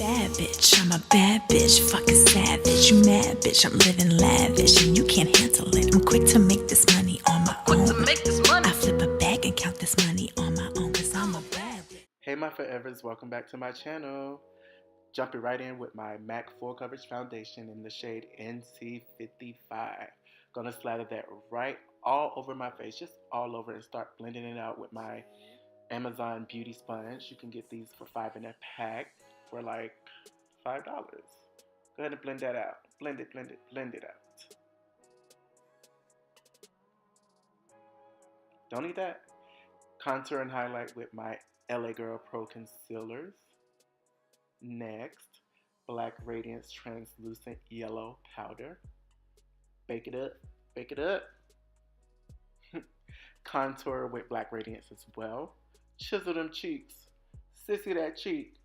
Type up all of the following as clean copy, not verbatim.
Bad bitch, I'm a bad bitch, fucking savage. You mad bitch, I'm living lavish and you can't handle it. I'm quick to make this money on my own. I flip a bag and count this money on my own, cause I'm a bad bitch. Hey my forevers, welcome back to my channel. Jumping right in with my MAC Full Coverage Foundation in the shade NC55. Gonna slather that right all over my face, just all over, and start blending it out with my Amazon Beauty Sponge. You can get these for $5 in a pack for like $5. Go ahead and blend that out. Blend it, blend it, blend it out. Don't need that. Contour and highlight with my LA Girl Pro Concealers. Next, Black Radiance Translucent Yellow Powder. Bake it up, bake it up. Contour with Black Radiance as well. Chisel them cheeks. Sissy that cheek.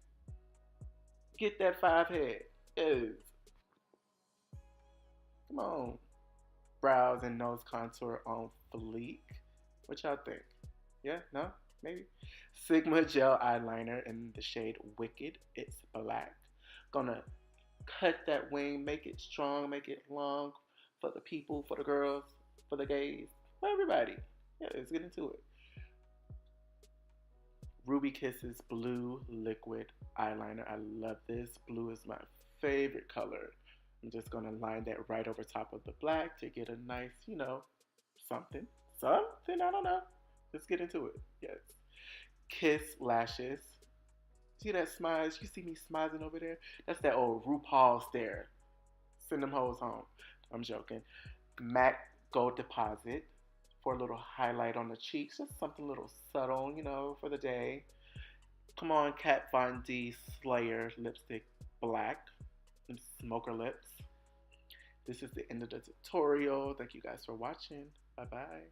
Get that 5 head. Yes. Come on. Brows and nose contour on fleek. What y'all think? Yeah? No? Maybe? Sigma Gel Eyeliner in the shade Wicked. It's black. Gonna cut that wing, make it strong, make it long for the people, for the girls, for the gays, for everybody. Yeah, let's get into it. Ruby Kisses Blue Liquid Eyeliner. I love this. Blue is my favorite color. I'm just gonna line that right over top of the black to get a nice, something. Something, I don't know. Let's get into it. Yes. Kiss Lashes. See that smize? You see me smizing over there? That's that old RuPaul stare. Send them hoes home. I'm joking. MAC Gold Deposit for a little highlight on the cheeks. Just something a little subtle, for the day. Come on, Kat Von D Slayer Lipstick Black. And Smoker Lips. This is the end of the tutorial. Thank you guys for watching. Bye-bye.